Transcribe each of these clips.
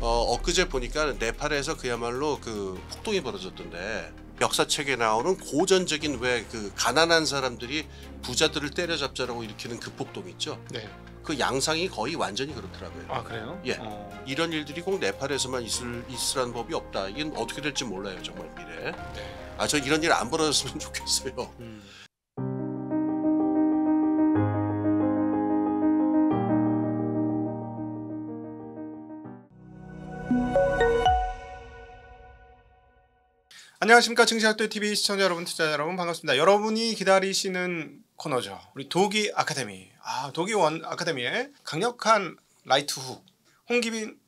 엊그제 보니까 네팔에서 그야말로 그 폭동이 벌어졌던데 역사책에 나오는 고전적인 왜 그 가난한 사람들이 부자들을 때려잡자라고 일으키는 그 폭동 있죠. 네. 그 양상이 거의 완전히 그렇더라고요. 아 그래요? 예. 이런 일들이 꼭 네팔에서만 있으라는 법이 없다. 이건 어떻게 될지 몰라요, 정말 미래. 네. 저 이런 일 안 벌어졌으면 좋겠어요. 안녕하십니까 증시학도TV 시청자 여러분, 투자자 여러분 반갑습니다. 여러분이 기다리시는 코너죠. 우리 도기 아카데미. 도기 원 아카데미의 강력한 라이트 훅 홍기빈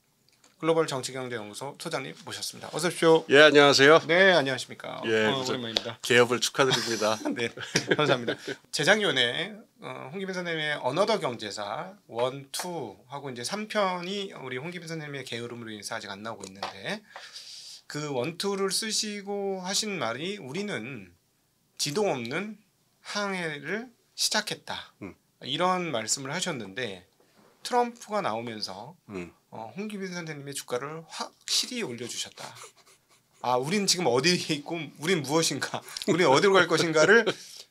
글로벌 정치경제연구소 소장님 모셨습니다. 어서 오십시오. 예, 안녕하세요. 네, 안녕하십니까. 예, 오랜만입니다. 개업을 축하드립니다. 네, 감사합니다. 재작년에 홍기빈 선생님의 어너더 경제사 1, 2 하고 이제 3편이 우리 홍기빈 선생님의 게으름으로 인해서 아직 안 나오고 있는데 그 1, 2를 쓰시고 하신 말이 우리는 지도 없는 항해를 시작했다. 이런 말씀을 하셨는데 트럼프가 나오면서 홍기빈 선생님의 주가를 확실히 올려주셨다. 우린 지금 어디에 있고 우린 무엇인가, 우린 어디로 갈 것인가를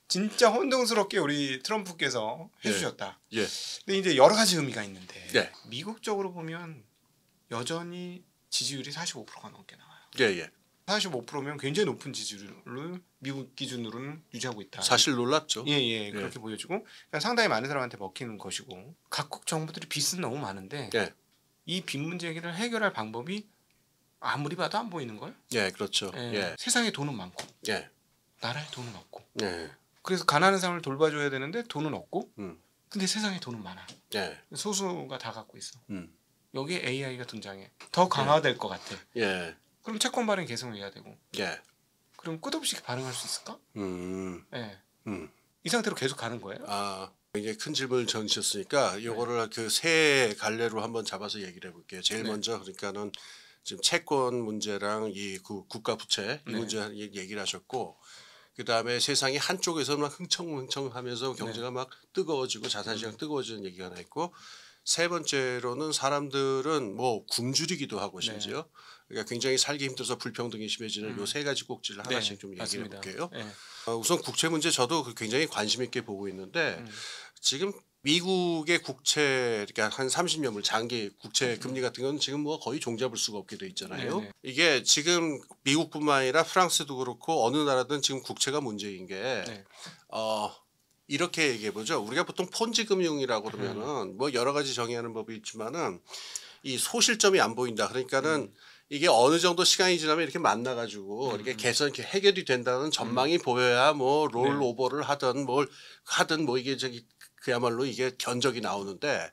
진짜 혼동스럽게 우리 트럼프께서 해주셨다. 예. 근데 이제 여러 가지 의미가 있는데 예. 미국적으로 보면 여전히 지지율이 45%가 넘게 나와요. 예. 45%면 굉장히 높은 지지율을 미국 기준으로는 유지하고 있다. 사실 놀랍죠. 예. 그렇게 보여지고 그러니까 상당히 많은 사람한테 먹히는 것이고 각국 정부들이 빚은 너무 많은데 이 빚 문제 해결을 해결할 방법이 아무리 봐도 안 보이는 걸. 예, 그렇죠. 예. 세상에 돈은 많고 예. 나라에 돈은 없고. 예. 그래서 가난한 사람을 돌봐줘야 되는데 돈은 없고. 근데 세상에 돈은 많아. 예. 소수가 다 갖고 있어. 여기에 AI가 등장해. 더 강화될 것 같아. 예. 그럼 채권 발행 계속 해야 되고. 예. 그럼 끝없이 발행할 수 있을까? 예. 이 상태로 계속 가는 거예요? 굉장히 큰 질문을 정하셨으니까 요거를 그 세 갈래로 한번 잡아서 얘기를 해볼게요. 제일 먼저 그러니까는 지금 채권 문제랑 이 국가 부채 이 문제 얘기를 하셨고, 그 다음에 세상이 한쪽에서 막 흥청흥청하면서 경제가 막 뜨거워지고 자산시장 뜨거워지는 얘기가 하나 있고, 세 번째로는 사람들은 뭐 굶주리기도 하고 심지어 그러니까 굉장히 살기 힘들어서 불평등이 심해지는 요 세 가지 꼭지를 하나씩 좀 얘기해 볼게요. 우선 국채 문제 저도 굉장히 관심 있게 보고 있는데 지금 미국의 국채 그러니까 한 30년물 장기 국채 금리 같은 건 지금 뭐 거의 종잡을 수가 없게 돼 있잖아요. 이게 지금 미국뿐만 아니라 프랑스도 그렇고 어느 나라든 지금 국채가 문제인 게 이렇게 얘기해 보죠. 우리가 보통 폰지 금융이라고 그러면은 뭐 여러 가지 정의하는 법이 있지만은 이 소실점이 안 보인다. 그러니까는 이게 어느 정도 시간이 지나면 이렇게 만나가지고 이렇게 개선 해결이 된다는 전망이 보여야 뭐 롤오버를 하든 뭘 하든 뭐 이게 그야말로 이게 견적이 나오는데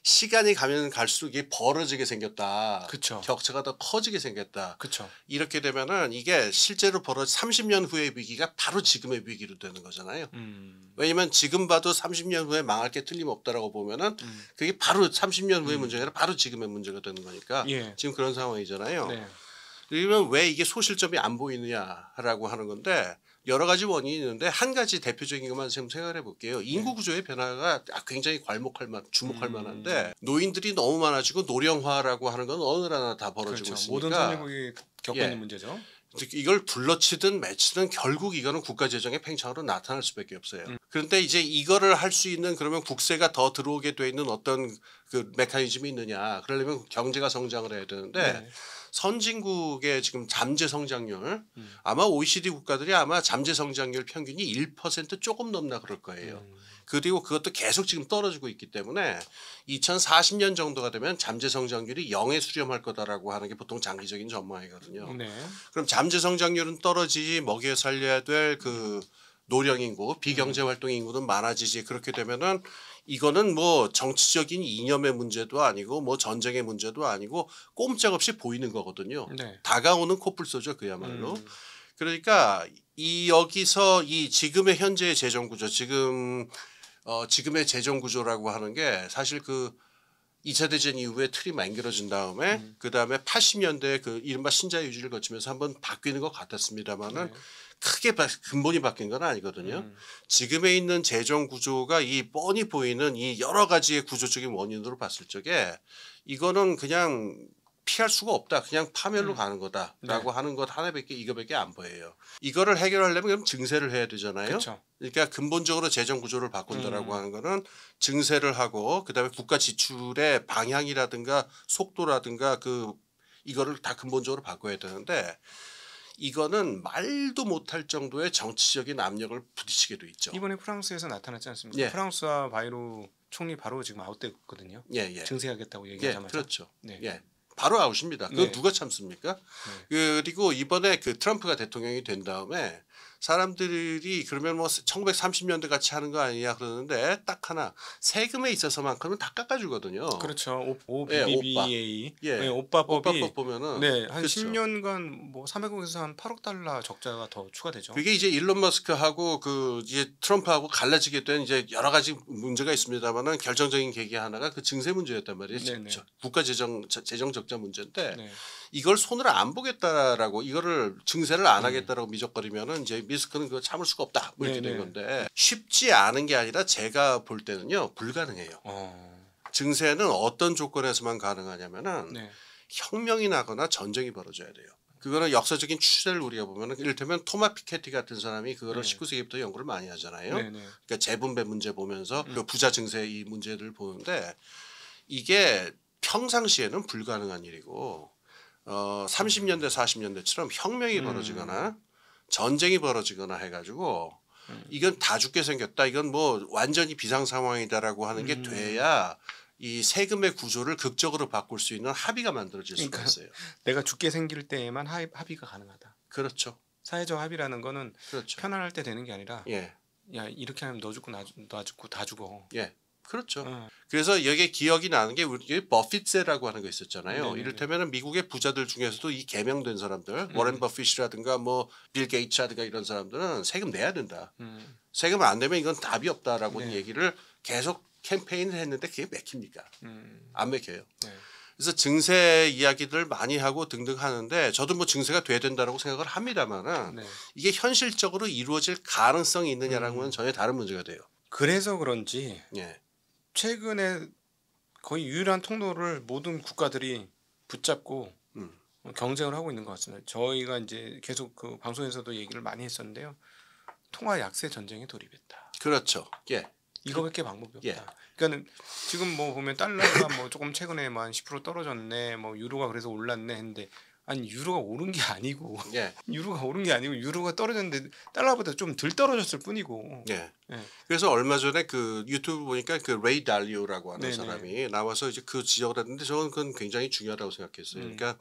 시간이 가면 갈수록 이게 벌어지게 생겼다. 그쵸. 격차가 더 커지게 생겼다. 그쵸. 이렇게 되면은 이게 실제로 30년 후의 위기가 바로 지금의 위기로 되는 거잖아요. 왜냐면 지금 봐도 30년 후에 망할 게 틀림없다라고 보면은 그게 바로 30년 후의 문제가 아니라 바로 지금의 문제가 되는 거니까 지금 그런 상황이잖아요. 그러면 왜 이게 소실점이 안 보이느냐라고 하는 건데 여러 가지 원인이 있는데 한 가지 대표적인 것만 지금 생각을 해볼게요. 인구 구조의 변화가 굉장히 주목할 만한데 노인들이 너무 많아지고 노령화라고 하는 건 어느 나라나 다 벌어지고 있으니까 모든 선진국이 겪고 있는 문제죠. 이걸 불러치든 매치든 결국 이거는 국가 재정의 팽창으로 나타날 수밖에 없어요. 그런데 이제 이거를 할 수 있는 그러면 국세가 더 들어오게 돼 있는 어떤 그 메커니즘이 있느냐. 그러려면 경제가 성장을 해야 되는데 선진국의 지금 잠재 성장률 아마 OECD 국가들이 아마 잠재 성장률 평균이 1% 조금 넘나 그럴 거예요. 그리고 그것도 계속 지금 떨어지고 있기 때문에 2040년 정도가 되면 잠재 성장률이 0에 수렴할 거다라고 하는 게 보통 장기적인 전망이거든요. 그럼 잠재 성장률은 떨어지지 먹여 살려야 될 그 노령 인구, 비경제 활동 인구는 많아지지. 그렇게 되면은 이거는 뭐 정치적인 이념의 문제도 아니고 뭐 전쟁의 문제도 아니고 꼼짝없이 보이는 거거든요. 다가오는 코뿔소죠, 그야말로. 그러니까 여기서 이 지금의 현재의 재정 구조, 지금의 재정 구조라고 하는 게 사실 그 2차 대전 이후에 틀이 만들어진 다음에 그 다음에 80년대 그 이른바 신자 유지를 거치면서 한번 바뀌는 것 같았습니다만은 크게 근본이 바뀐 건 아니거든요. 지금에 있는 재정 구조가 이 뻔히 보이는 이 여러 가지의 구조적인 원인으로 봤을 적에 이거는 그냥 피할 수가 없다. 그냥 파멸로 가는 거다라고 하는 것 하나밖에 이거밖에 안 보여요. 이거를 해결하려면 그럼 증세를 해야 되잖아요. 그렇죠. 그러니까 근본적으로 재정 구조를 바꾼다라고 하는 거는 증세를 하고 그다음에 국가 지출의 방향이라든가 속도라든가 이거를 다 근본적으로 바꿔야 되는데 이거는 말도 못할 정도의 정치적인 압력을 부딪히게 돼 있죠. 이번에 프랑스에서 나타났지 않습니까? 예. 프랑스와 바이로 총리 바로 지금 아웃됐거든요. 예, 예. 증세하겠다고 예, 얘기하자마자. 그렇죠. 네. 예. 바로 아웃입니다. 그거 네. 누가 참습니까? 그리고 이번에 트럼프가 대통령이 된 다음에 사람들이 그러면 뭐 1930년대 같이 하는 거 아니냐 그러는데 딱 하나 세금에 있어서만큼은 다 깎아주거든요. 그렇죠. 예, OBBA. 예. 네, 오빠법이 오빠법 보면은 네, 한 그렇죠. 10년간 뭐 300억에서 한 8억 달러 적자가 더 추가되죠. 그게 이제 일론 머스크하고 이제 트럼프하고 갈라지게 된 이제 여러 가지 문제가 있습니다만은 결정적인 계기 하나가 그 증세 문제였단 말이에요. 네네. 국가 재정 적자 문제인데 네. 이걸 손을 안 보겠다라고 이거를 증세를 안 하겠다라고 미적거리면은 이제 미스크는 그거 참을 수가 없다 뭐 이렇게 된 네네. 건데 쉽지 않은 게 아니라 제가 볼 때는요 불가능해요. 증세는 어떤 조건에서만 가능하냐면은 네. 혁명이 나거나 전쟁이 벌어져야 돼요. 그거는 역사적인 추세를 우리가 보면은 이를테면 토마 피케티 같은 사람이 그거를 19세기부터 연구를 많이 하잖아요. 네네. 그러니까 재분배 문제 보면서 그 부자 증세 이 문제들을 보는데 이게 평상시에는 불가능한 일이고 30년대 40년대처럼 혁명이 벌어지거나 전쟁이 벌어지거나 해가지고 이건 다 죽게 생겼다. 이건 뭐 완전히 비상 상황이다라고 하는 게 돼야 이 세금의 구조를 극적으로 바꿀 수 있는 합의가 만들어질 수가 그러니까 있어요. 내가 죽게 생길 때에만 합의가 가능하다. 그렇죠. 사회적 합의라는 거는 그렇죠. 편안할 때 되는 게 아니라 예. 야 이렇게 하면 너 죽고 나 죽고 다 죽어. 예. 그렇죠. 어. 그래서 여기에 기억이 나는 게 우리 버핏세라고 하는 거 있었잖아요. 네네네. 이를테면 미국의 부자들 중에서도 이 개명된 사람들, 워렌 버핏이라든가 뭐 빌 게이츠라든가 이런 사람들은 세금 내야 된다. 세금을 안 내면 이건 답이 없다라고 네. 얘기를 계속 캠페인을 했는데 그게 맥힙니까? 안 맥혀요. 네. 그래서 증세 이야기들 많이 하고 등등 하는데 저도 뭐 증세가 돼야 된다라고 생각을 합니다만은 네. 이게 현실적으로 이루어질 가능성이 있느냐라는 건 전혀 다른 문제가 돼요. 그래서 그런지 예. 최근에 거의 유일한 통로를 모든 국가들이 붙잡고 경쟁을 하고 있는 것 같습니다. 저희가 이제 계속 그 방송에서도 얘기를 많이 했었는데요. 통화 약세 전쟁에 돌입했다. 그렇죠. 예. 이거밖에 방법이 없다. 예. 그러니까는 지금 뭐 보면 달러가 뭐 조금 최근에 뭐 한 10% 떨어졌네, 뭐 유로가 그래서 올랐네 했는데 아니 유로가 오른 게 아니고 예. 유로가 오른 게 아니고 유로가 떨어졌는데 달러보다 좀 덜 떨어졌을 뿐이고. 예. 예. 그래서 얼마 전에 그 유튜브 보니까 그 레이 달리오라고 하는 네네. 사람이 나와서 이제 그 지적을 했는데 저는 그건 굉장히 중요하다고 생각했어요. 음. 그러니까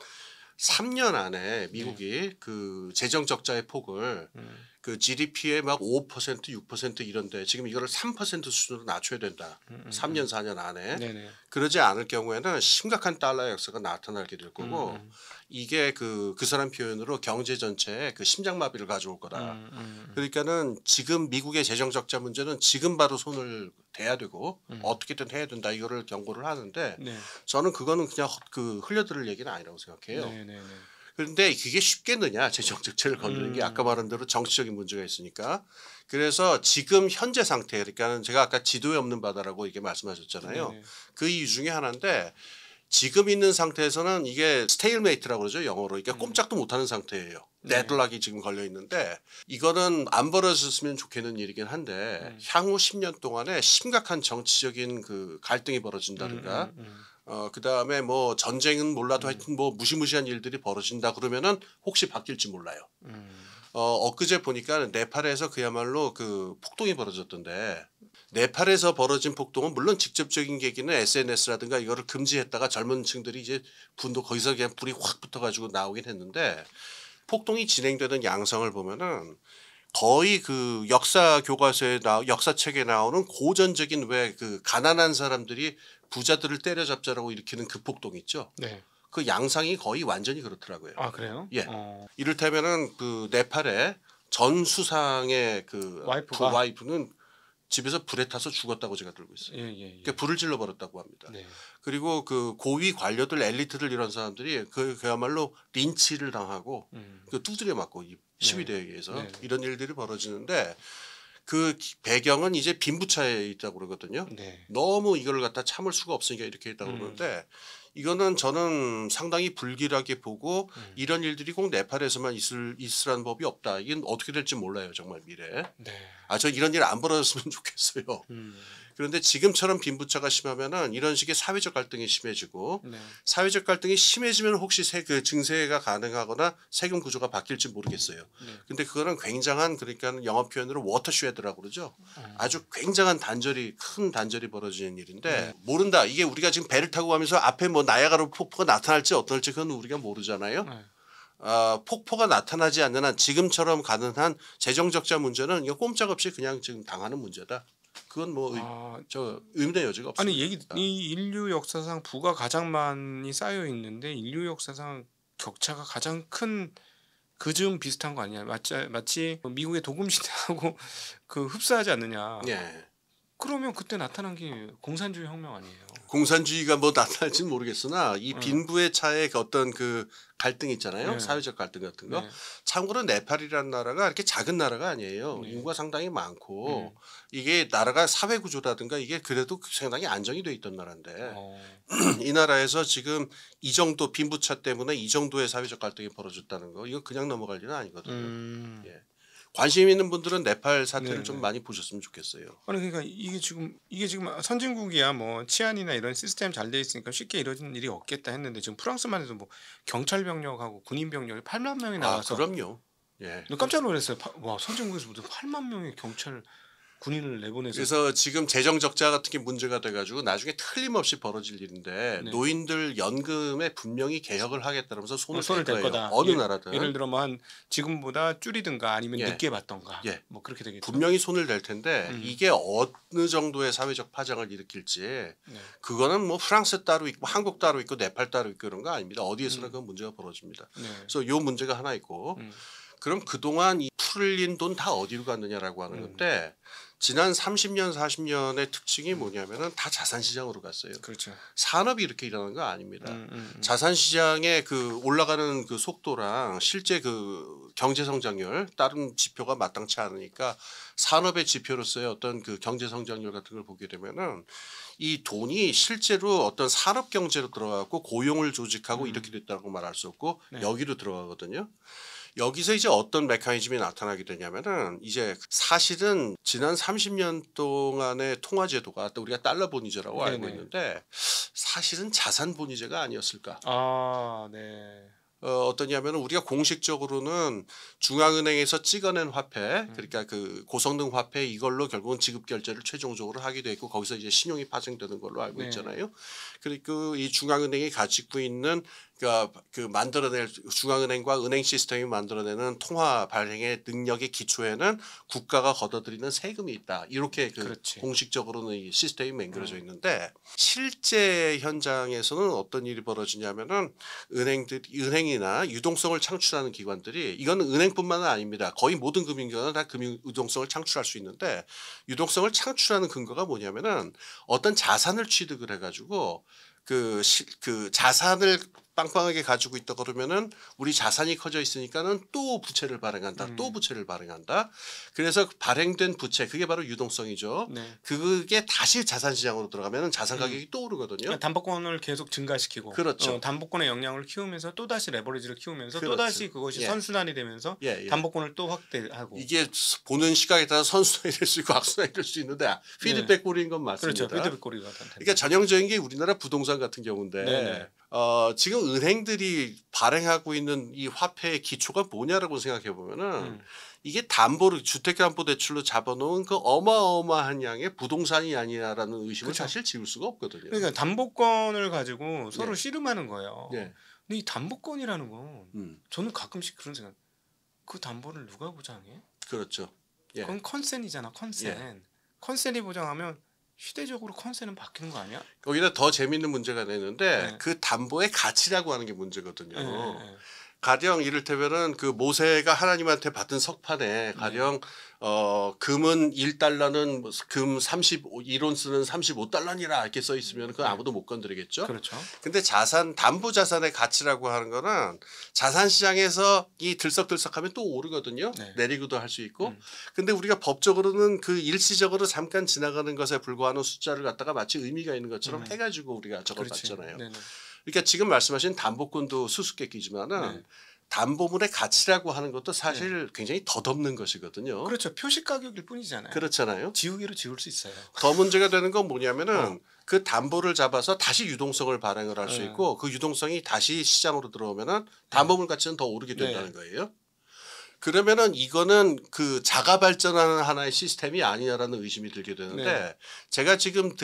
3년 안에 미국이 그 재정 적자의 폭을 그 GDP의 막 5%, 6% 이런데 지금 이거를 3% 수준으로 낮춰야 된다. 3년, 4년 안에. 네네. 그러지 않을 경우에는 심각한 달러 역사가 나타나게 될 거고 이게 그 사람 표현으로 경제 전체에 그 심장마비를 가져올 거다. 그러니까는 지금 미국의 재정 적자 문제는 지금 바로 손을 대야 되고 어떻게든 해야 된다 이거를 경고를 하는데 네. 저는 그거는 그냥 흘려들을 얘기는 아니라고 생각해요. 네네네. 그런데 그게 쉽겠느냐 재정 적자를 건드리는 게 아까 말한 대로 정치적인 문제가 있으니까 그래서 지금 현재 상태 그러니까는 제가 아까 지도에 없는 바다라고 이게 말씀하셨잖아요. 네네. 그 이유 중에 하나인데 지금 있는 상태에서는 이게 스테일메이트라고 그러죠 영어로. 그러니까 꼼짝도 못하는 상태예요. 네. 데드락이 지금 걸려 있는데 이거는 안 벌어졌으면 좋겠는 일이긴 한데 향후 10년 동안에 심각한 정치적인 그 갈등이 벌어진다든가 그 다음에 뭐 전쟁은 몰라도 하여튼 뭐 무시무시한 일들이 벌어진다 그러면은 혹시 바뀔지 몰라요. 엊그제 보니까 네팔에서 그야말로 그 폭동이 벌어졌던데 네팔에서 벌어진 폭동은 물론 직접적인 계기는 SNS라든가 이거를 금지했다가 젊은 층들이 이제 분도 거기서 그냥 불이 확 붙어가지고 나오긴 했는데 폭동이 진행되는 양상을 보면은 거의 그 역사 교과서에 역사책에 나오는 고전적인 왜 그 가난한 사람들이 부자들을 때려잡자라고 일으키는 그 폭동 있죠. 네. 그 양상이 거의 완전히 그렇더라고요. 아 그래요? 예. 이를테면은 그 네팔의 전 수상의 그 와이프가? 와이프는 집에서 불에 타서 죽었다고 제가 들고 있어요. 예예. 그러니까 불을 질러 버렸다고 합니다. 네. 그리고 그 고위 관료들 엘리트들 이런 사람들이 그야말로 린치를 당하고 그 두드려 맞고 이 시위대에 의해서 네. 이런 일들이 벌어지는데 그 배경은 이제 빈부차에 있다고 그러거든요. 네. 너무 이걸 갖다 참을 수가 없으니까 이렇게 했다고 그러는데 이거는 저는 상당히 불길하게 보고 이런 일들이 꼭 네팔에서만 있으라는 법이 없다. 이게 어떻게 될지 몰라요. 정말 미래. 네. 저 이런 일 안 벌어졌으면 좋겠어요. 그런데 지금처럼 빈부차가 심하면은 이런 식의 사회적 갈등이 심해지고 네. 사회적 갈등이 심해지면 혹시 그 증세가 가능하거나 세금 구조가 바뀔지 모르겠어요. 네. 근데 그거는 굉장한 그러니까 영어 표현으로 워터쉐드라고 그러죠. 아주 굉장한 큰 단절이 벌어지는 일인데 모른다. 이게 우리가 지금 배를 타고 가면서 앞에 뭐 나야가라 폭포가 나타날지 어떨지 그건 우리가 모르잖아요. 네. 폭포가 나타나지 않는 한 지금처럼 가능한 재정 적자 문제는 이거 꼼짝없이 그냥 지금 당하는 문제다. 그건 뭐 의문의 여지가 없습니다. 아니 이 인류 역사상 부가 가장 많이 쌓여 있는데 인류 역사상 격차가 가장 큰 그즈음 비슷한 거 아니냐? 마치 미국의 도금 시대하고 그 흡사하지 않느냐? 예. 그러면 그때 나타난 게 공산주의 혁명 아니에요? 공산주의가 뭐 나타날지는 모르겠으나 이 빈부의 차의 어떤 그 갈등 있잖아요. 네. 사회적 갈등 같은 거. 네. 참고로 네팔이라는 나라가 이렇게 작은 나라가 아니에요. 네. 인구가 상당히 많고 이게 나라가 사회 구조라든가 이게 그래도 상당히 안정이 돼 있던 나라인데 이 나라에서 지금 이 정도 빈부차 때문에 이 정도의 사회적 갈등이 벌어졌다는 거 이거 그냥 넘어갈 일은 아니거든요. 예. 관심 있는 분들은 네팔 사태를 네네. 좀 많이 보셨으면 좋겠어요. 아니 그러니까 이게 지금 선진국이야 뭐 치안이나 이런 시스템 잘 돼 있으니까 쉽게 이러는 일이 없겠다 했는데 지금 프랑스만 해도 뭐 경찰 병력하고 군인 병력이 8만 명이 나와서 그럼요. 예. 깜짝 놀랐어요. 와 선진국에서 무슨 8만 명의 경찰 군인을 내보내서 그래서 지금 재정 적자 같은 게 문제가 돼가지고 나중에 틀림없이 벌어질 일인데 네. 노인들 연금에 분명히 개혁을 하겠다면서 손을 댈 댈 거예요. 거다. 어느 나라든 예를 들어 뭐 한 지금보다 줄이든가 아니면 예. 늦게 받던가 예. 뭐 그렇게 되겠죠. 분명히 손을 댈 텐데 이게 어느 정도의 사회적 파장을 일으킬지 네. 그거는 뭐 프랑스 따로 있고 한국 따로 있고 네팔 따로 있고 그런 거 아닙니다. 어디에서나 그건 문제가 벌어집니다. 네. 그래서 요 문제가 하나 있고 그럼 그동안 이 풀린 돈 다 어디로 갔느냐라고 하는 건데 지난 30년 40년의 특징이 뭐냐면은 다 자산시장으로 갔어요. 그렇죠. 산업이 이렇게 일어나는 거 아닙니다. 자산시장의 그 올라가는 그 속도랑 실제 그 경제 성장률 다른 지표가 마땅치 않으니까 산업의 지표로서의 어떤 그 경제 성장률 같은 걸 보게 되면은 이 돈이 실제로 어떤 산업 경제로 들어가고 고용을 조직하고 이렇게 됐다고 말할 수 없고 네. 여기로 들어가거든요. 여기서 이제 어떤 메커니즘이 나타나게 되냐면은 이제 사실은 지난 30년 동안의 통화 제도가 우리가 달러 본위제라고 알고 네네. 있는데 사실은 자산 본위제가 아니었을까? 아, 네. 어떠냐면은 우리가 공식적으로는 중앙은행에서 찍어낸 화폐, 그러니까 그 고성능 화폐 이걸로 결국은 지급 결제를 최종적으로 하게 돼 있고 거기서 이제 신용이 파생되는 걸로 알고 네. 있잖아요. 그리고 이 중앙은행이 가지고 있는 그러니까 그 만들어낼 중앙은행과 은행 시스템이 만들어내는 통화 발행의 능력의 기초에는 국가가 걷어들이는 세금이 있다. 이렇게 그 그렇지. 공식적으로는 이 시스템이 만들어져 있는데 실제 현장에서는 어떤 일이 벌어지냐면은 은행이나 유동성을 창출하는 기관들이 이거는 은행뿐만은 아닙니다. 거의 모든 금융기관은 다 금융 유동성을 창출할 수 있는데 유동성을 창출하는 근거가 뭐냐면은 어떤 자산을 취득을 해가지고 그 자산을 빵빵하게 가지고 있다 그러면은 우리 자산이 커져 있으니까는 또 부채를 발행한다. 또 부채를 발행한다. 그래서 발행된 부채 그게 바로 유동성이죠. 네. 그게 다시 자산 시장으로 들어가면은 자산 가격이 또 오르거든요. 그러니까 담보권을 계속 증가시키고 그렇죠. 담보권의 영향을 키우면서 또 다시 레버리지를 키우면서 또 그렇죠. 다시 그것이 예. 선순환이 되면서 예. 담보권을 또 확대하고 이게 보는 시각에 따라 선순환이 될 수 있고 악순환이 될 수 있는데 피드백 꼴인 건 맞습니다. 그렇죠. 피드백 고리가 그러니까 전형적인 게 우리나라 부동산 같은 경우인데 네네. 지금 은행들이 발행하고 있는 이 화폐의 기초가 뭐냐라고 생각해 보면은 이게 담보를 주택담보대출로 잡아놓은 그 어마어마한 양의 부동산이 아니냐라는 의심을 그렇죠. 사실 지울 수가 없거든요. 그러니까 담보권을 가지고 서로 네. 씨름하는 거예요. 네. 근데 이 담보권이라는 건 저는 가끔씩 그런 생각. 그 담보를 누가 보장해? 그렇죠. 예. 그건 컨센이잖아. 컨센. 컨센이 보장하면 시대적으로 컨센은 바뀌는 거 아니야? 거기다 더 재밌는 문제가 되는데 네. 그 담보의 가치라고 하는 게 문제거든요. 네. 가령 이를테면은 그 모세가 하나님한테 받은 석판에 가령 금은 1달러는 금 1온스는 35달러니라 이렇게 써 있으면 그건 아무도 못 건드리겠죠. 그렇죠. 근데 담보 자산의 가치라고 하는 거는 자산 시장에서 이 들썩들썩하면 또 오르거든요. 네. 내리고도 할 수 있고. 근데 우리가 법적으로는 그 일시적으로 잠깐 지나가는 것에 불과하는 숫자를 갖다가 마치 의미가 있는 것처럼 해가지고 우리가 저걸 그렇지. 받잖아요. 네네. 그러니까 지금 말씀하신 담보권도 수수께끼지만은 네. 담보물의 가치라고 하는 것도 사실 굉장히 덧없는 것이거든요. 그렇죠. 표시 가격일 뿐이잖아요. 그렇잖아요. 지우개로 지울 수 있어요. 더 문제가 되는 건 뭐냐면은 그 담보를 잡아서 다시 유동성을 발행을 할 수 네. 있고 그 유동성이 다시 시장으로 들어오면은 담보물 가치는 더 오르게 된다는 거예요. 그러면은 이거는 그 자가 발전하는 하나의 시스템이 아니냐라는 의심이 들게 되는데 네. 제가 지금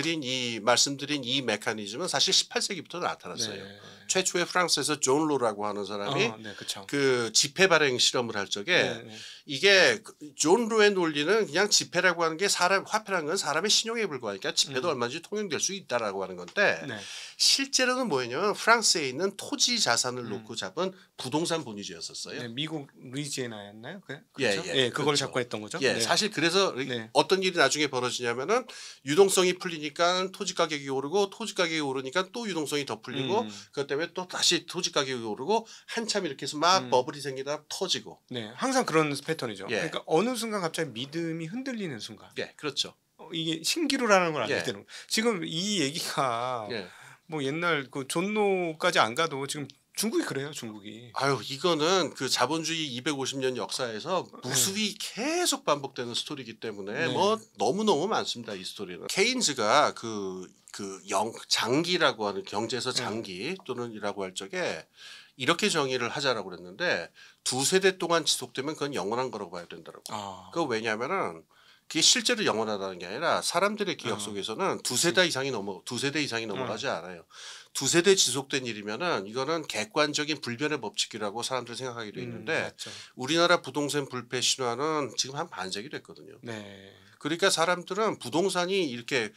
말씀드린 이 메커니즘은 사실 18세기부터 나타났어요. 네. 최초의 프랑스에서 존 로라고 하는 사람이 네, 그렇죠. 그 지폐 발행 실험을 할 적에 네. 이게 존 로의 논리는 그냥 지폐라고 하는 게 화폐라는 건 사람의 신용에 불과하니까 지폐도 얼마든지 통용될 수 있다라고 하는 건데 네. 실제로는 뭐였냐면 프랑스에 있는 토지 자산을 놓고 잡은 부동산 본위주였었어요. 네, 미국 루이지애나였나요? 그렇죠? 예, 그걸 그렇죠. 잡고 했던 거죠. 예, 네. 사실 그래서 네. 어떤 일이 나중에 벌어지냐면은 유동성이 풀리니까 토지 가격이 오르고 토지 가격이 오르니까 또 유동성이 더 풀리고 그것 때문에 또 다시 토지 가격이 오르고 한참 이렇게 해서 막 버블이 생기다 터지고. 네, 항상 그런 패턴이죠. 예. 그러니까 어느 순간 갑자기 믿음이 흔들리는 순간. 예, 그렇죠. 이게 신기루라는 걸 알게 예. 되는. 지금 이 얘기가 예. 뭐 옛날 그 존노까지 안 가도 지금 중국이 그래요. 중국이. 아유, 이거는 그 자본주의 250년 역사에서 무수히 계속 반복되는 스토리이기 때문에 네. 뭐 너무너무 많습니다. 이 스토리는. 케인즈가 장기라고 하는 경제에서 장기 또는이라고 할 적에 이렇게 정의를 하자라고 그랬는데 두세 대 동안 지속되면 그건 영원한 거라고 봐야 된다고. 그거 왜냐하면은 그게 실제로 영원하다는 게 아니라 사람들의 기억 속에서는 두세 대 이상이 넘어가지 않아요. 두세 대 지속된 일이면은 이거는 객관적인 불변의 법칙이라고 사람들이 생각하게 돼 있는데 맞죠. 우리나라 부동산 불패 신화는 지금 한 반세기 됐거든요. 네. 그러니까 사람들은 부동산이 이렇게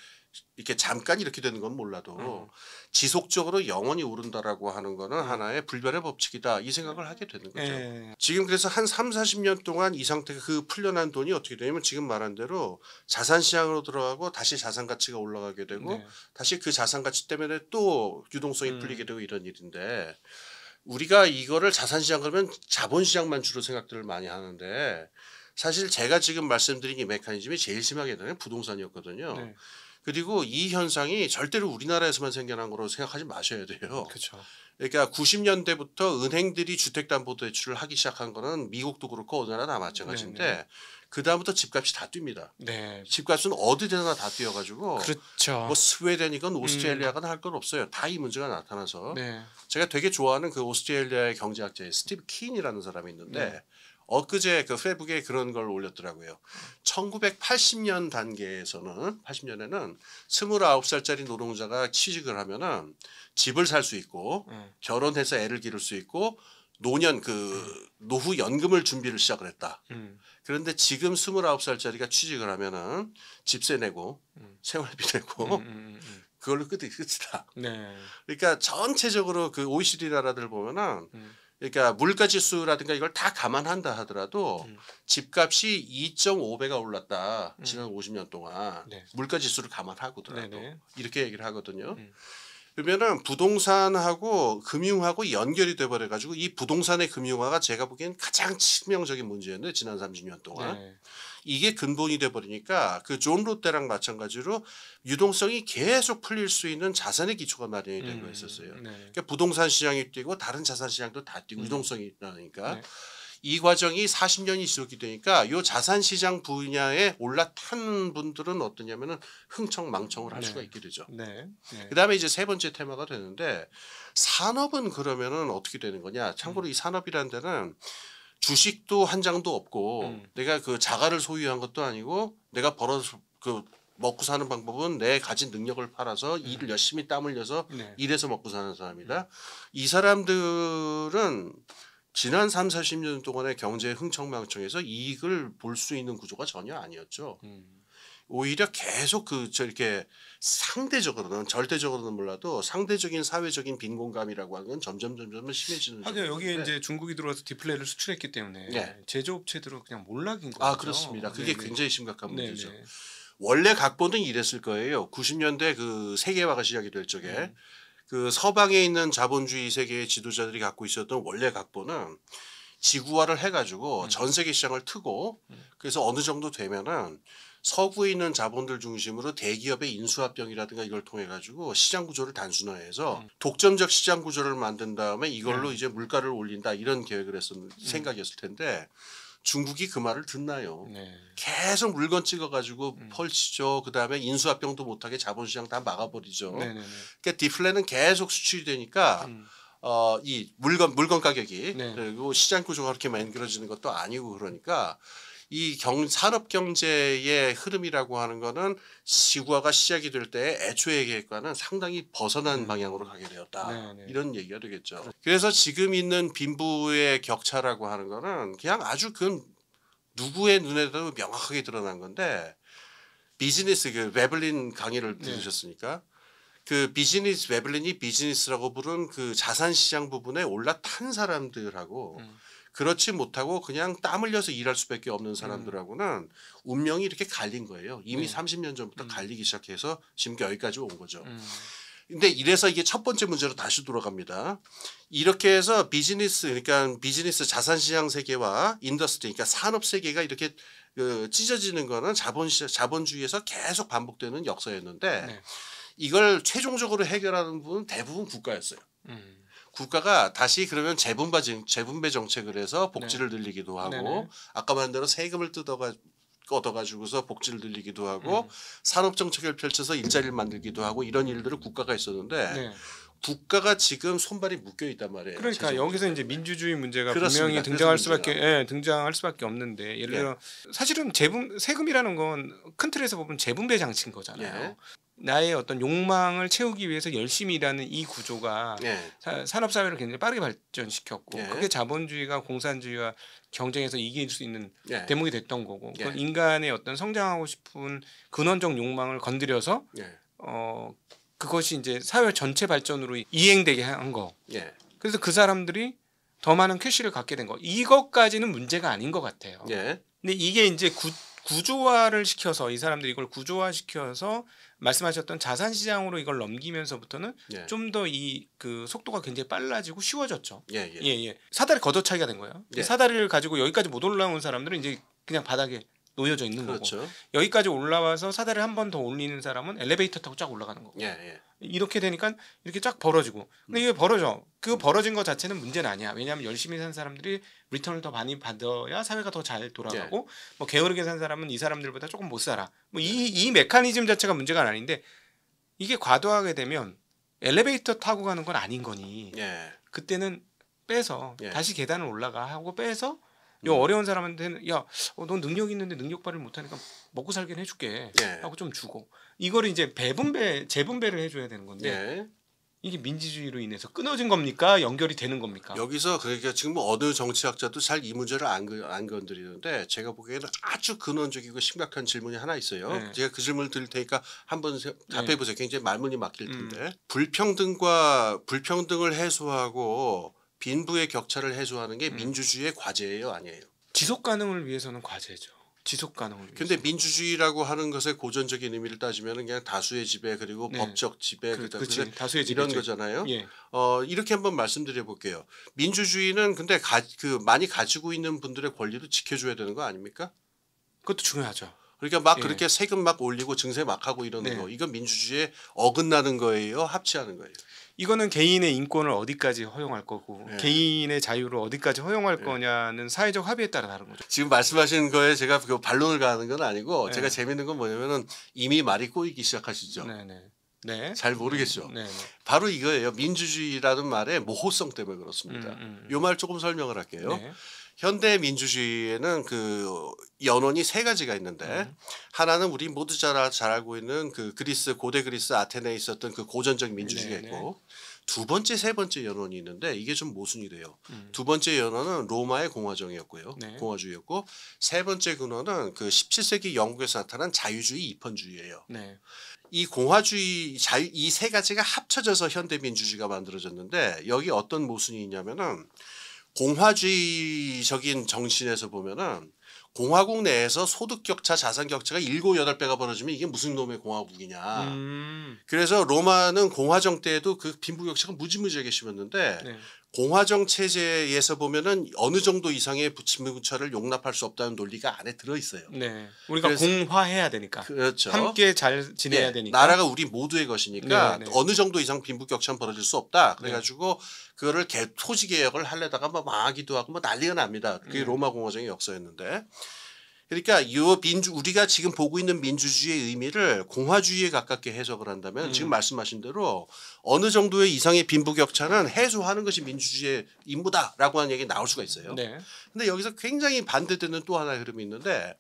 잠깐 이렇게 되는 건 몰라도 지속적으로 영원히 오른다라고 하는 거는 하나의 불변의 법칙이다 이 생각을 하게 되는 거죠. 네. 지금 그래서 한 30-40년 동안 이 상태가 그 풀려난 돈이 어떻게 되냐면 지금 말한 대로 자산 시장으로 들어가고 다시 자산 가치가 올라가게 되고 네. 다시 그 자산 가치 때문에 또 유동성이 풀리게 되고 이런 일인데 우리가 이거를 자산 시장 그러면 자본 시장만 주로 생각들을 많이 하는데 사실 제가 지금 말씀드린 이 메커니즘이 제일 심하게 되는 부동산이었거든요. 네. 그리고 이 현상이 절대로 우리나라에서만 생겨난 거로 생각하지 마셔야 돼요. 그렇죠. 그러니까 90년대부터 은행들이 주택담보대출을 하기 시작한 거는 미국도 그렇고 어느 나라 다 마찬가지인데 네네. 그 다음부터 집값이 다 뜁니다. 네. 집값은 어디서나 다 뛰어가지고 그렇죠. 뭐 스웨덴이건 오스트레일리아건 할 건 없어요. 다 이 문제가 나타나서 네. 제가 되게 좋아하는 그 오스트레일리아의 경제학자의 스티브 킨이라는 사람이 있는데 네. 엊그제 그 페북에 그런 걸 올렸더라고요. 1980년 단계에서는 80년에는 29살짜리 노동자가 취직을 하면은 집을 살 수 있고 결혼해서 애를 기를 수 있고 노년 노후 연금을 준비를 시작을 했다. 그런데 지금 29살짜리가 취직을 하면은 집세 내고 생활비 내고 그걸로 끝이다. 네. 그러니까 전체적으로 그 OECD 나라들 보면은 그러니까 물가 지수라든가 이걸 다 감안한다 하더라도 집값이 2.5배가 올랐다. 지난 50년 동안 네. 물가 지수를 감안하고더라도 네네. 이렇게 얘기를 하거든요. 그러면은 부동산하고 금융하고 연결이 돼 버려 가지고 이 부동산의 금융화가 제가 보기엔 가장 치명적인 문제였는데 지난 30년 동안 네. 이게 근본이 돼 버리니까 그 존 롯데랑 마찬가지로 유동성이 계속 풀릴 수 있는 자산의 기초가 마련이 된 거였었어요. 네. 그러니까 부동산 시장이 뛰고 다른 자산 시장도 다 뛰고 유동성이 있다니까 네. 이 과정이 40년이 지속이 되니까 요 자산 시장 분야에 올라탄 분들은 어떠냐면은 흥청망청을 할 네. 수가 있게 되죠. 네. 네. 그다음에 이제 세 번째 테마가 되는데 산업은 그러면은 어떻게 되는 거냐? 참고로 이 산업이라는 데는 주식도 한 장도 없고 내가 그 자가를 소유한 것도 아니고 내가 벌어서 먹고 사는 방법은 내 가진 능력을 팔아서 일을 열심히 땀 흘려서 네. 일해서 먹고 사는 사람이다. 이 사람들은 지난 30-40년 동안의 경제 흥청망청에서 이익을 볼 수 있는 구조가 전혀 아니었죠. 오히려 계속 이렇게 상대적으로는 절대적으로는 몰라도 상대적인 사회적인 빈곤감이라고 하는 건 점점 심해지는. 하긴 여기에 이제 중국이 들어와서 디플레이를 수출했기 때문에 네. 제조업체들은 그냥 몰락인 거죠. 아 그렇습니다. 그게 네네. 굉장히 심각한 문제죠. 네네. 원래 각본은 이랬을 거예요. 90년대 그 세계화가 시작이 될 적에 그 서방에 있는 자본주의 세계의 지도자들이 갖고 있었던 원래 각본은 지구화를 해가지고 전 세계 시장을 트고 그래서 어느 정도 되면은 서구에 있는 자본들 중심으로 대기업의 인수합병이라든가 이걸 통해 가지고 시장 구조를 단순화해서 독점적 시장 구조를 만든 다음에 이걸로 이제 물가를 올린다 이런 계획을 생각이었을 텐데 중국이 그 말을 듣나요? 네. 계속 물건 찍어가지고 펼치죠. 그 다음에 인수합병도 못하게 자본시장 다 막아버리죠. 네네네. 그러니까 디플레는 계속 수출이 되니까 이 물건 가격이 네. 그리고 시장 구조가 그렇게 만들어지는 것도 아니고 그러니까 이 산업 경제의 흐름이라고 하는 거는 시구화가 시작이 될 때 애초의 계획과는 상당히 벗어난 방향으로 가게 되었다. 네네. 이런 얘기가 되겠죠. 그래서 지금 있는 빈부의 격차라고 하는 거는 그냥 아주 그 누구의 눈에도 명확하게 드러난 건데 비즈니스 그 베블린 강의를 들으셨으니까 그 비즈니스 베블린이 비즈니스라고 부른 그 자산시장 부분에 올라탄 사람들하고 그렇지 못하고 그냥 땀 흘려서 일할 수밖에 없는 사람들하고는 운명이 이렇게 갈린 거예요. 이미 30년 전부터 갈리기 시작해서 지금 여기까지 온 거죠. 근데 이래서 이게 첫 번째 문제로 다시 돌아갑니다. 이렇게 해서 그러니까 비즈니스 자산시장 세계와 인더스트리, 그러니까 산업 세계가 이렇게 찢어지는 거는 자본주의에서 계속 반복되는 역사였는데 네. 이걸 최종적으로 해결하는 부분은 대부분 국가였어요. 국가가 다시 그러면 재분배 정책을 해서 복지를 늘리기도 하고 네네. 아까 말한 대로 세금을 걷어가지고서 복지를 늘리기도 하고 산업 정책을 펼쳐서 일자리를 만들기도 하고 이런 일들을 국가가 했었는데 네. 국가가 지금 손발이 묶여 있단 말이에요. 그러니까 최종적으로. 여기서 이제 민주주의 문제가 그렇습니다. 분명히 그래서 등장할 수밖에 없는데 예를 네. 들어 사실은 세금이라는 건 큰 틀에서 보면 재분배 장치인 거잖아요. 네. 나의 어떤 욕망을 채우기 위해서 열심히 일하는 이 구조가 네. 산업 사회를 굉장히 빠르게 발전시켰고 네. 그게 자본주의가 공산주의와 경쟁에서 이길 수 있는 네. 대목이 됐던 거고 네. 그건 인간의 어떤 성장하고 싶은 근원적 욕망을 건드려서 네. 그것이 이제 사회 전체 발전으로 이행되게 한 거. 네. 그래서 그 사람들이 더 많은 캐시를 갖게 된 거. 이것까지는 문제가 아닌 것 같아요. 네. 근데 이게 이제 구조화를 시켜서 이 사람들이 이걸 구조화시켜서 말씀하셨던 자산시장으로 이걸 넘기면서부터는 네. 좀 더 이 그 속도가 굉장히 빨라지고 쉬워졌죠. 예, 예. 예. 사다리 걷어차기가 된 거예요. 네. 이 사다리를 가지고 여기까지 못 올라온 사람들은 이제 그냥 바닥에 놓여져 있는 그렇죠. 거고 여기까지 올라와서 사다리를 한 번 더 올리는 사람은 엘리베이터 타고 쫙 올라가는 거고 예, 예. 이렇게 되니까 이렇게 쫙 벌어지고 근데 이게 벌어져 그 벌어진 것 자체는 문제는 아니야. 왜냐하면 열심히 산 사람들이 리턴을 더 많이 받아야 사회가 더 잘 돌아가고 뭐 게으르게 산 사람은 이 사람들보다 조금 못 살아. 뭐 이 메커니즘 자체가 문제가 아닌데 이게 과도하게 되면 엘리베이터 타고 가는 건 아닌 거니 예. 그때는 빼서 예. 다시 계단을 올라가 하고 빼서 요 어려운 사람한테는 넌 능력 있는데 능력 발휘를 못하니까 먹고 살긴 해줄게 예. 하고 좀 주고 이거를 이제 재분배를 해줘야 되는 건데 예. 이게 민주주의로 인해서 끊어진 겁니까 연결이 되는 겁니까? 여기서 그러니까 지금 어느 정치학자도 잘 이 문제를 안 건드리는데 제가 보기에는 아주 근원적이고 심각한 질문이 하나 있어요. 네. 제가 그 질문을 드릴 테니까 한번 답해 보세요. 굉장히 말문이 막힐 텐데 불평등을 해소하고 빈부의 격차를 해소하는 게 민주주의의 과제예요, 아니에요? 지속 가능을 위해서는 과제죠. 지속 가능을 위해서. 근데 민주주의라고 하는 것의 고전적인 의미를 따지면 그냥 다수의 지배 그리고 네. 법적 지배 그치. 다수의 이런 지배죠. 거잖아요. 예. 이렇게 한번 말씀드려 볼게요. 민주주의는 근데 많이 가지고 있는 분들의 권리도 지켜줘야 되는 거 아닙니까? 그것도 중요하죠. 그러니까 막 예. 그렇게 세금 막 올리고 증세 막 하고 이러는 네. 거 이건 민주주의에 어긋나는 거예요, 합치하는 거예요. 이거는 개인의 인권을 어디까지 허용할 거고 네. 개인의 자유를 어디까지 허용할 거냐는 사회적 합의에 따라 다른 거죠. 지금 말씀하시는 거에 제가 그 반론을 가하는 건 아니고 네. 제가 재밌는 건 뭐냐면은 이미 말이 꼬이기 시작하시죠. 네. 잘 모르겠죠. 네. 바로 이거예요. 민주주의라는 말의 모호성 때문에 그렇습니다. 요 말 조금 설명을 할게요. 네. 현대 민주주의에는 그 연원이 세 가지가 있는데 하나는 우리 모두 잘 알고 있는 그 고대 그리스 아테네에 있었던 그 고전적 민주주의가 네, 있고 두 번째, 세 번째 연원이 있는데 이게 좀 모순이 돼요. 두 번째 연원은 로마의 공화정이었고요. 네. 공화주의였고 세 번째 근원은 그 17세기 영국에서 나타난 자유주의 입헌주의예요. 네. 이 이 세 가지가 합쳐져서 현대 민주주의가 만들어졌는데 여기 어떤 모순이 있냐면은 공화주의적인 정신에서 보면은 공화국 내에서 소득 격차, 자산 격차가 7, 8배가 벌어지면 이게 무슨 놈의 공화국이냐. 그래서 로마는 공화정 때에도 그 빈부격차가 무지무지하게 심했는데 네. 공화정 체제에서 보면은 어느 정도 이상의 빈부격차를 용납할 수 없다는 논리가 안에 들어 있어요. 네. 우리가 그래서- 공화해야 되니까. 그렇죠. 함께 잘 지내야 예, 되니까. 나라가 우리 모두의 것이니까 네, 네. 어느 정도 이상 빈부격차는 벌어질 수 없다. 그래가지고 그거를 토지 개혁을 하려다가 뭐 망하기도 하고 뭐 난리가 납니다. 그게 로마 공화정의 역사였는데. 그러니까 우리가 지금 보고 있는 민주주의의 의미를 공화주의에 가깝게 해석을 한다면 지금 말씀하신 대로 어느 정도의 이상의 빈부격차는 해소하는 것이 민주주의의 임무다라고 하는 얘기 나올 수가 있어요. 네. 근데 여기서 굉장히 반대되는 또 하나의 흐름이 있는데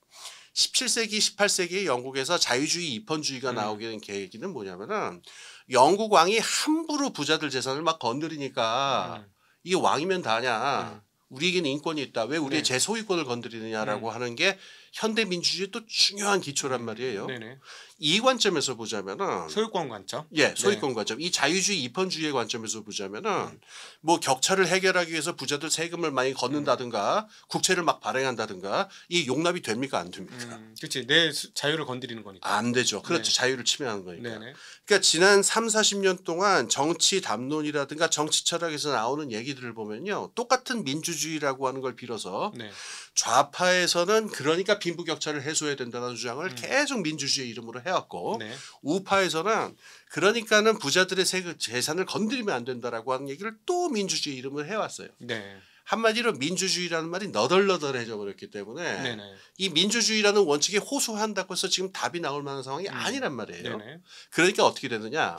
17세기, 18세기 영국에서 자유주의 입헌주의가 나오게 된 계기는 뭐냐면은 영국 왕이 함부로 부자들 재산을 막 건드리니까 이게 왕이면 다냐. 우리에게는 인권이 있다. 왜 우리의 네. 제소유권을 건드리느냐라고 하는 게 현대 민주주의의 또 중요한 기초란 말이에요. 네네. 이 관점에서 보자면은 소유권 관점. 예, 소유권 관점. 이 자유주의 입헌주의의 관점에서 보자면은 뭐 격차를 해결하기 위해서 부자들 세금을 많이 걷는다든가 국채를 막 발행한다든가 이 용납이 됩니까 안 됩니까? 그렇지. 내 자유를 건드리는 거니까. 안 되죠. 그렇죠. 네. 자유를 침해하는 거니까. 네네. 그러니까 지난 3, 40년 동안 정치 담론이라든가 정치 철학에서 나오는 얘기들을 보면요. 똑같은 민주주의라고 하는 걸 빌어서 네. 좌파에서는 그러니까 빈부격차를 해소해야 된다는 주장을 계속 민주주의 이름으로 해왔고 네. 우파에서는 그러니까는 부자들의 재산을 건드리면 안 된다라고 하는 얘기를 또 민주주의 이름으로 해왔어요. 네. 한마디로 민주주의라는 말이 너덜너덜해져 버렸기 때문에 네네. 이 민주주의라는 원칙에 호소한다고 해서 지금 답이 나올 만한 상황이 아니란 말이에요. 네네. 그러니까 어떻게 되느냐.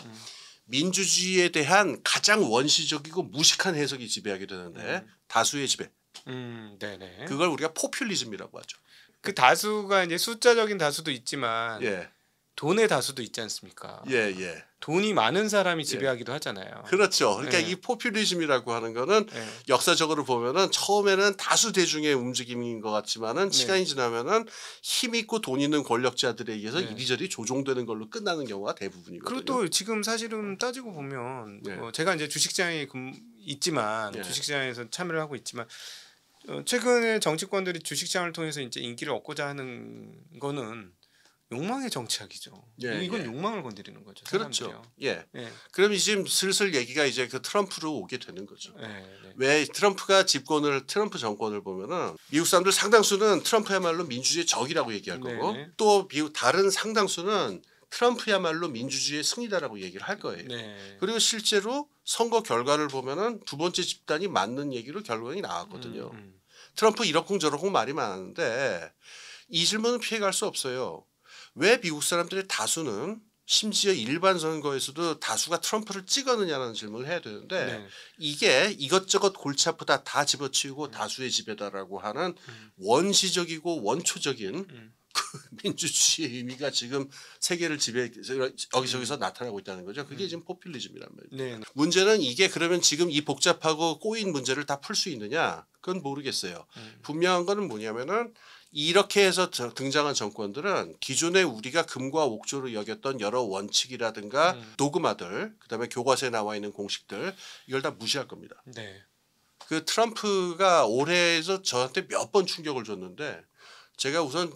민주주의에 대한 가장 원시적이고 무식한 해석이 지배하게 되는데 다수의 지배. 네네. 그걸 우리가 포퓰리즘이라고 하죠. 그 다수가 이제 숫자적인 다수도 있지만 예. 돈의 다수도 있지 않습니까? 예, 예. 돈이 많은 사람이 지배하기도 하잖아요. 그렇죠. 그러니까 네. 이 포퓰리즘이라고 하는 거는 네. 역사적으로 보면은 처음에는 다수 대중의 움직임인 것 같지만은 시간이 지나면은 힘 있고 돈 있는 권력자들에 의해서 네. 이리저리 조종되는 걸로 끝나는 경우가 대부분이거든요. 그리고 또 지금 사실은 따지고 보면 네. 제가 이제 주식시장에 있지만 네. 주식시장에서 참여를 하고 있지만 최근에 정치권들이 주식시장을 통해서 이제 인기를 얻고자 하는 거는 욕망의 정치학이죠. 예, 이건 예. 욕망을 건드리는 거죠. 그렇죠. 사람들이요. 예. 네. 그럼 지금 슬슬 얘기가 이제 그 트럼프로 오게 되는 거죠. 네, 네. 왜 트럼프 정권을 보면은 미국 사람들 상당수는 트럼프야말로 민주주의의 적이라고 얘기할 거고 네네. 또 다른 상당수는 트럼프야말로 민주주의의 승리다라고 얘기를 할 거예요. 네. 그리고 실제로 선거 결과를 보면은 두 번째 집단이 맞는 얘기로 결론이 나왔거든요. 트럼프 이러쿵저러쿵 말이 많은데 이 질문은 피해갈 수 없어요. 왜 미국 사람들의 다수는 심지어 일반 선거에서도 다수가 트럼프를 찍었느냐라는 질문을 해야 되는데 네. 이게 이것저것 골치 아프다 다 집어치우고 다수의 지배다라고 하는 원시적이고 원초적인 그 민주주의의 의미가 지금 세계를 여기저기서 나타나고 있다는 거죠. 그게 지금 포퓰리즘이란 말이에요. 네. 문제는 이게 그러면 지금 이 복잡하고 꼬인 문제를 다 풀 수 있느냐? 그건 모르겠어요. 분명한 거는 뭐냐면은 이렇게 해서 등장한 정권들은 기존에 우리가 금과 옥조로 여겼던 여러 원칙이라든가 도그마들, 그다음에 교과서에 나와 있는 공식들 이걸 다 무시할 겁니다. 네. 그 트럼프가 올해에서 저한테 몇 번 충격을 줬는데 제가 우선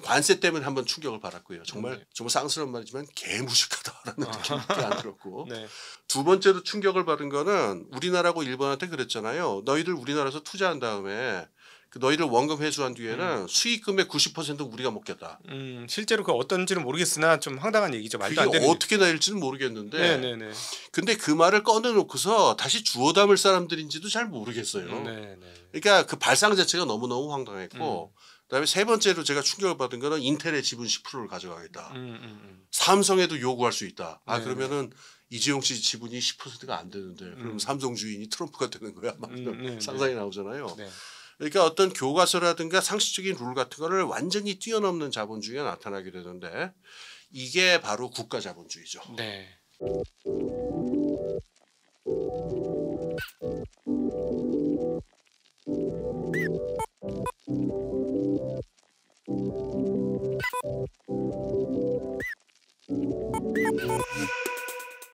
관세 때문에 한번 충격을 받았고요. 정말 쌍스러운 말이지만 개무식하다라는 느낌이 안 들었고 네. 두 번째로 충격을 받은 거는 우리나라하고 일본한테 그랬잖아요. 너희들 우리나라에서 투자한 다음에 너희들 원금 회수한 뒤에는 수익금의 90%는 우리가 먹겠다. 실제로 그 어떤지는 모르겠으나 좀 황당한 얘기죠. 말도 안 그게 되는. 어떻게 나일지는 모르겠는데 네네네. 근데 그 말을 꺼내놓고서 다시 주워 담을 사람들인지도 잘 모르겠어요. 네네. 그러니까 그 발상 자체가 너무너무 황당했고 그다음에 세 번째로 제가 충격을 받은 거는 인텔의 지분 10%를 가져가겠다. 삼성에도 요구할 수 있다. 아 네. 그러면은 이재용 씨 지분이 10%가 안 되는데 그럼 삼성 주인이 트럼프가 되는 거야. 막 이런 상상이 나오잖아요. 네. 그러니까 어떤 교과서라든가 상식적인 룰 같은 거를 완전히 뛰어넘는 자본주의가 나타나게 되는데 이게 바로 국가 자본주의죠. 네.